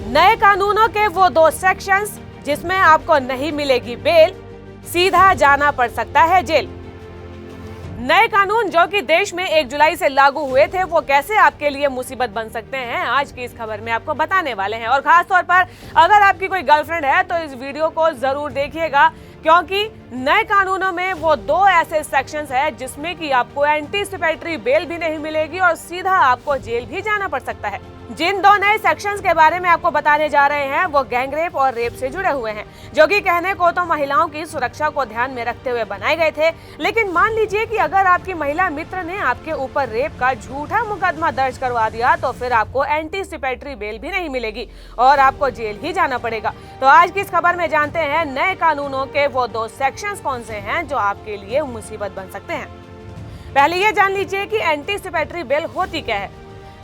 नए कानूनों के वो 2 सेक्शंस जिसमें आपको नहीं मिलेगी बेल, सीधा जाना पड़ सकता है जेल। नए कानून जो कि देश में 1 जुलाई से लागू हुए थे, वो कैसे आपके लिए मुसीबत बन सकते हैं, आज की इस खबर में आपको बताने वाले हैं। और खास तौर पर अगर आपकी कोई गर्लफ्रेंड है तो इस वीडियो को जरूर देखिएगा, क्योंकि नए कानूनों में वो 2 ऐसे सेक्शंस हैं जिसमें कि आपको एंटीसिपेटरी बेल भी नहीं मिलेगी और सीधा आपको जेल भी जाना पड़ सकता है। जिन 2 नए सेक्शंस के बारे में आपको बताने जा रहे हैं वो गैंग रेप और रेप से जुड़े हुए हैं, जो कि कहने को तो महिलाओं की सुरक्षा को ध्यान में रखते हुए बनाए गए थे। लेकिन मान लीजिए कि अगर आपकी महिला मित्र ने आपके ऊपर रेप का झूठा मुकदमा दर्ज करवा दिया तो फिर आपको एंटीसिपेटरी बेल भी नहीं मिलेगी और आपको जेल ही जाना पड़ेगा। तो आज की इस खबर में जानते हैं नए कानूनों के वो 2 सेक्शंस कौन से हैं जो आपके लिए मुसीबत बन सकते हैं। पहले ये जान लीजिए कि एंटीसिपेटरी बेल होती क्या है।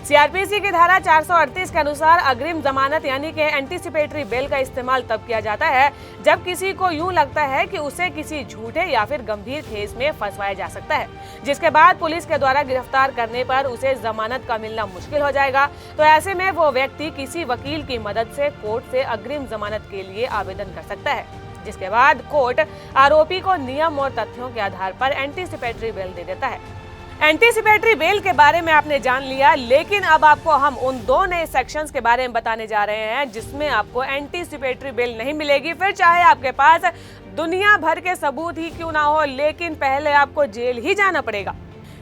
सीआरपीसी की धारा 438 के अनुसार अग्रिम जमानत यानी कि एंटीसिपेटरी बेल का इस्तेमाल तब किया जाता है जब किसी को यूं लगता है कि उसे किसी झूठे या फिर गंभीर केस में फंसवाया जा सकता है, जिसके बाद पुलिस के द्वारा गिरफ्तार करने पर उसे जमानत का मिलना मुश्किल हो जाएगा। तो ऐसे में वो व्यक्ति किसी वकील की मदद से कोर्ट से अग्रिम जमानत के लिए आवेदन कर सकता है, जिसके बाद कोर्ट आरोपी को नियम और तथ्यों के आधार पर एंटीसिपेटरी बेल दे देता है। एंटीसिपेटरी बेल के बारे में आपने जान लिया, लेकिन अब आपको हम उन 2 नए सेक्शंस के बारे में बताने जा रहे हैं जिसमें आपको एंटीसिपेटरी बेल नहीं मिलेगी, फिर चाहे आपके पास दुनिया भर के सबूत ही क्यों ना हो, लेकिन पहले आपको जेल ही जाना पड़ेगा।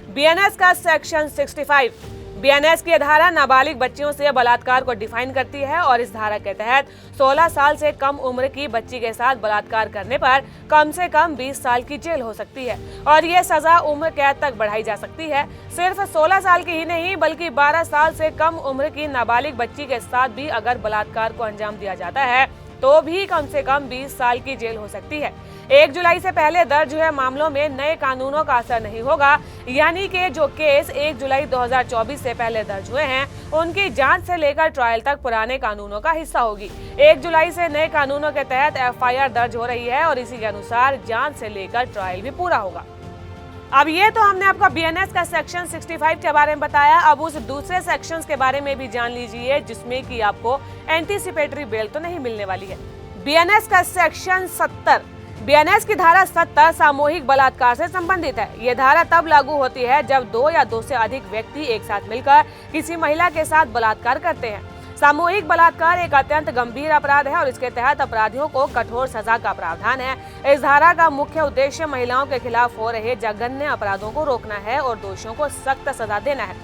बीएनएस का सेक्शन 65। बीएनएस की धारा नाबालिग बच्चियों से बलात्कार को डिफाइन करती है और इस धारा के तहत 16 साल से कम उम्र की बच्ची के साथ बलात्कार करने पर कम से कम 20 साल की जेल हो सकती है और ये सजा उम्र कैद तक बढ़ाई जा सकती है। सिर्फ 16 साल की ही नहीं बल्कि 12 साल से कम उम्र की नाबालिग बच्ची के साथ भी अगर बलात्कार को अंजाम दिया जाता है तो भी कम से कम 20 साल की जेल हो सकती है। 1 जुलाई से पहले दर्ज हुए मामलों में नए कानूनों का असर नहीं होगा, यानी कि जो केस 1 जुलाई 2024 से पहले दर्ज हुए हैं उनकी जांच से लेकर ट्रायल तक पुराने कानूनों का हिस्सा होगी। 1 जुलाई से नए कानूनों के तहत एफआईआर दर्ज हो रही है और इसी के अनुसार जांच से लेकर ट्रायल भी पूरा होगा। अब ये तो हमने आपका बीएनएस का सेक्शन 65 के बारे में बताया, अब उस दूसरे सेक्शंस के बारे में भी जान लीजिए जिसमें कि आपको एंटीसिपेटरी बेल तो नहीं मिलने वाली है। बीएनएस का सेक्शन 70। बीएनएस की धारा 70 सामूहिक बलात्कार से संबंधित है। ये धारा तब लागू होती है जब 2 या 2 से अधिक व्यक्ति एक साथ मिलकर किसी महिला के साथ बलात्कार करते हैं। सामूहिक बलात्कार एक अत्यंत गंभीर अपराध है और इसके तहत अपराधियों को कठोर सजा का प्रावधान है। इस धारा का मुख्य उद्देश्य महिलाओं के खिलाफ हो रहे जघन्य अपराधों को रोकना है और दोषियों को सख्त सजा देना है।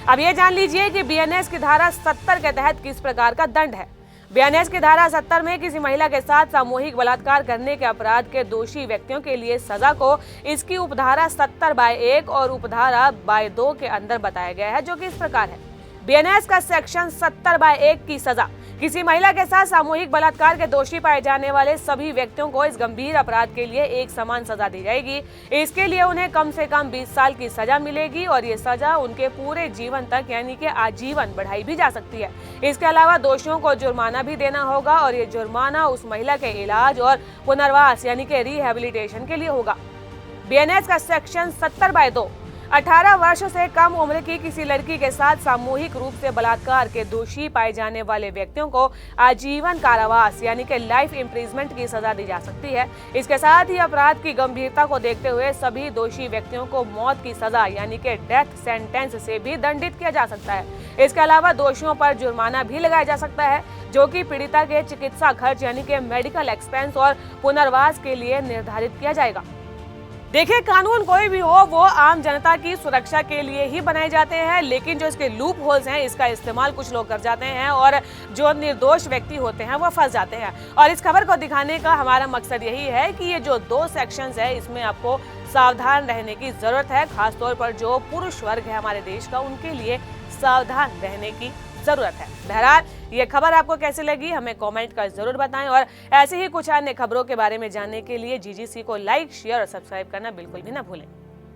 अब ये जान लीजिए कि बीएनएस की धारा 70 के तहत किस प्रकार का दंड है। बीएनएस की धारा 70 में किसी महिला के साथ सामूहिक बलात्कार करने के अपराध के दोषी व्यक्तियों के लिए सजा को इसकी उपधारा 70/1 और उपधारा 2 के अंदर बताया गया है, जो कि इस प्रकार है। बीएनएस का सेक्शन 70/1 की सजा किसी महिला के साथ सामूहिक बलात्कार के दोषी पाए जाने वाले सभी व्यक्तियों को इस गंभीर अपराध के लिए एक समान सजा दी जाएगी। इसके लिए उन्हें कम से कम 20 साल की सजा मिलेगी और ये सजा उनके पूरे जीवन तक यानी कि आजीवन बढ़ाई भी जा सकती है। इसके अलावा दोषियों को जुर्माना भी देना होगा और ये जुर्माना उस महिला के इलाज और पुनर्वास यानी कि रिहेबिलिटेशन के लिए होगा। बीएनएस का सेक्शन 70/2 18 वर्ष से कम उम्र की किसी लड़की के साथ सामूहिक रूप से बलात्कार के दोषी पाए जाने वाले व्यक्तियों को आजीवन कारावास यानी कि लाइफ इम्प्रिजमेंट की सजा दी जा सकती है। इसके साथ ही अपराध की गंभीरता को देखते हुए सभी दोषी व्यक्तियों को मौत की सजा यानी कि डेथ सेंटेंस से भी दंडित किया जा सकता है। इसके अलावा दोषियों पर जुर्माना भी लगाया जा सकता है, जो कि पीड़िता के चिकित्सा खर्च यानी कि मेडिकल एक्सपेंस और पुनर्वास के लिए निर्धारित किया जाएगा। देखिए, कानून कोई भी हो वो आम जनता की सुरक्षा के लिए ही बनाए जाते हैं, लेकिन जो इसके लूप होल्स हैं इसका इस्तेमाल कुछ लोग कर जाते हैं और जो निर्दोष व्यक्ति होते हैं वो फंस जाते हैं। और इस खबर को दिखाने का हमारा मकसद यही है कि ये जो 2 सेक्शंस है इसमें आपको सावधान रहने की जरूरत है। खासतौर पर जो पुरुष वर्ग है हमारे देश का, उनके लिए सावधान रहने की जरूरत है। बहरहाल, ये खबर आपको कैसी लगी हमें कमेंट कर जरूर बताएं और ऐसे ही कुछ अन्य खबरों के बारे में जानने के लिए जीजीसी को लाइक, शेयर और सब्सक्राइब करना बिल्कुल भी ना भूलें।